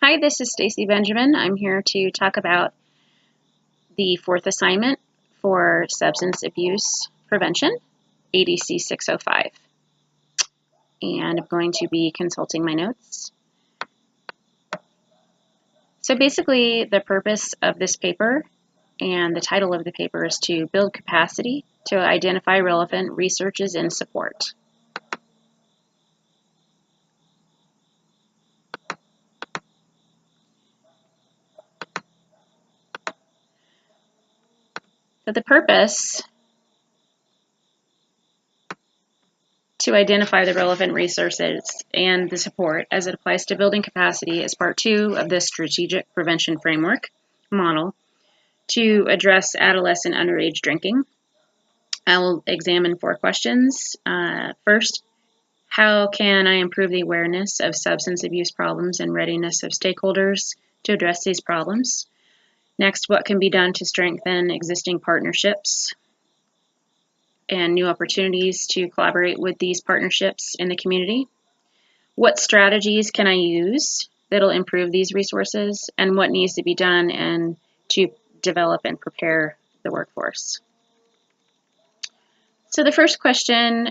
Hi, this is Stacy Benjamin. I'm here to talk about the fourth assignment for substance abuse prevention, ADC 605. And I'm going to be consulting my notes. So basically, the purpose of this paper and the title of the paper is to build capacity to identify relevant researches and support. So the purpose to identify the relevant resources and the support as it applies to building capacity is part 2 of the strategic prevention framework model to address adolescent underage drinking. I will examine 4 questions. First, how can I improve the awareness of substance abuse problems and readiness of stakeholders to address these problems? Next, what can be done to strengthen existing partnerships and new opportunities to collaborate with these partnerships in the community? What strategies can I use that'll improve these resources, and what needs to be done and to develop and prepare the workforce? So the first question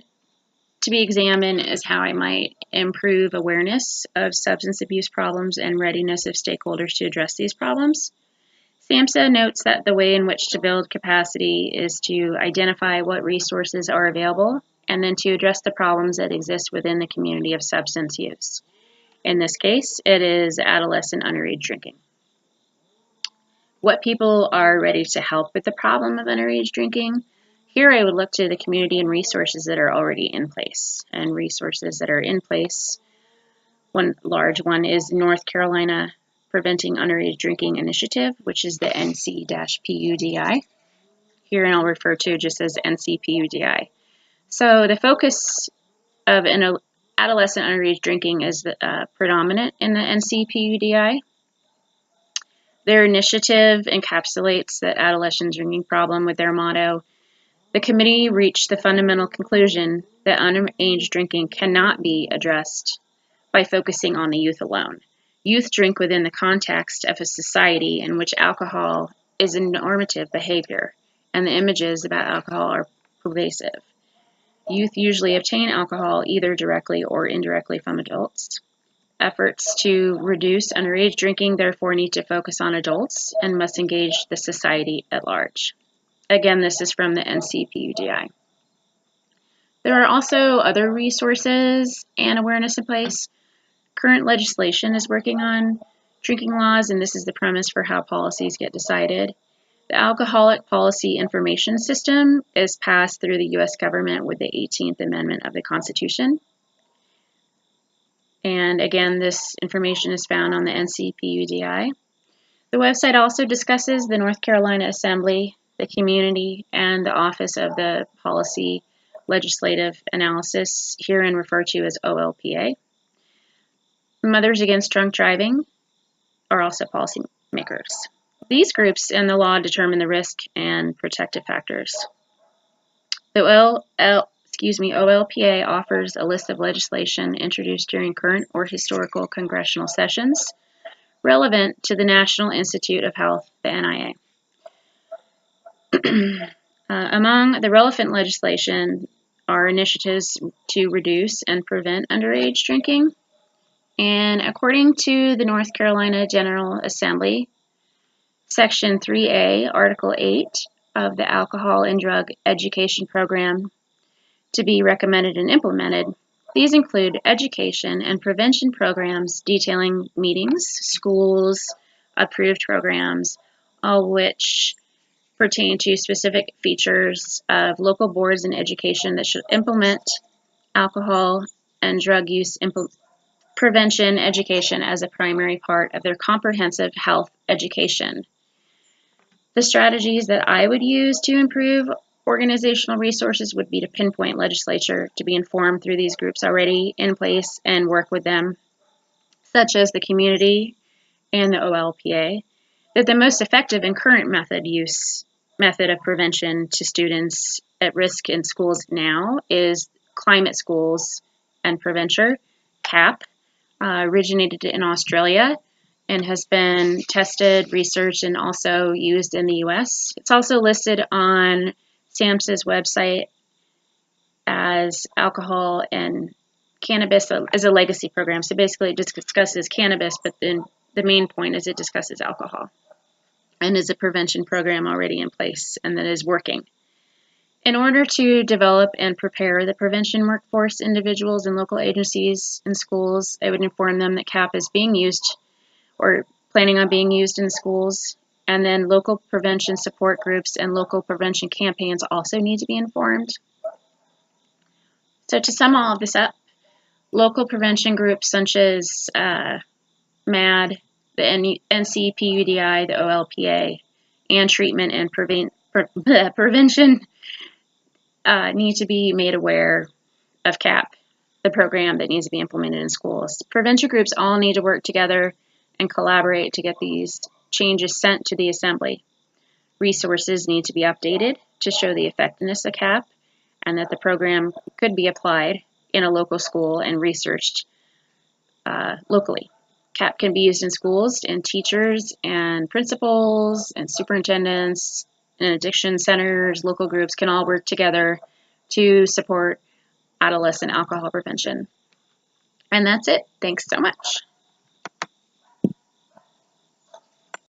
to be examined is how I might improve awareness of substance abuse problems and readiness of stakeholders to address these problems. SAMHSA notes that the way in which to build capacity is to identify what resources are available and then to address the problems that exist within the community of substance use. In this case, it is adolescent underage drinking. What people are ready to help with the problem of underage drinking? Here I would look to the community and resources that are already in place. And resources that are in place, one large one is North Carolina Preventing Underage Drinking Initiative, which is the NC-PUDI. Here and I'll refer to just as NC-PUDI. So the focus of an adolescent underage drinking is predominant in the NC-PUDI. Their initiative encapsulates the adolescent drinking problem with their motto, "The committee reached the fundamental conclusion that underage drinking cannot be addressed by focusing on the youth alone. Youth drink within the context of a society in which alcohol is a normative behavior, and the images about alcohol are pervasive. Youth usually obtain alcohol either directly or indirectly from adults. Efforts to reduce underage drinking therefore need to focus on adults and must engage the society at large." Again, this is from the NC-PUDI. There are also other resources and awareness in place. Current legislation is working on drinking laws, and this is the premise for how policies get decided. The Alcoholic Policy Information System is passed through the U.S. government with the 18th Amendment of the Constitution. And again, this information is found on the NC-PUDI. The website also discusses the North Carolina Assembly, the community, and the Office of the Policy Legislative Analysis, herein referred to as OLPA. Mothers Against Drunk Driving are also policymakers. These groups and the law determine the risk and protective factors. The OLPA offers a list of legislation introduced during current or historical congressional sessions relevant to the National Institute of Health, the NIA. Among the relevant legislation are initiatives to reduce and prevent underage drinking. And according to the North Carolina General Assembly, Section 3A, Article 8 of the Alcohol and Drug Education Program to be recommended and implemented, these include education and prevention programs detailing meetings, schools, approved programs, all which pertain to specific features of local boards in education that should implement alcohol and drug use prevention education as a primary part of their comprehensive health education. The strategies that I would use to improve organizational resources would be to pinpoint legislature to be informed through these groups already in place and work with them, such as the community and the OLPA, that the most effective and current method of prevention to students at risk in schools now is Climate Schools and Preventure, CAP, originated in Australia, and has been tested, researched, and also used in the US. It's also listed on SAMHSA's website as alcohol and cannabis as a legacy program. So basically it just discusses cannabis, but then the main point is it discusses alcohol and is a prevention program already in place and that is working. In order to develop and prepare the prevention workforce, individuals and local agencies and schools, I would inform them that CAP is being used or planning on being used in schools. And then local prevention support groups and local prevention campaigns also need to be informed. So to sum all of this up, local prevention groups such as MAD, the NCPUDI, the OLPA, and treatment and prevention need to be made aware of CAP, the program that needs to be implemented in schools. Prevention groups all need to work together and collaborate to get these changes sent to the assembly. Resources need to be updated to show the effectiveness of CAP and that the program could be applied in a local school and researched locally. CAP can be used in schools, and teachers and principals and superintendents and addiction centers, local groups can all work together to support adolescent alcohol prevention. And that's it. Thanks so much.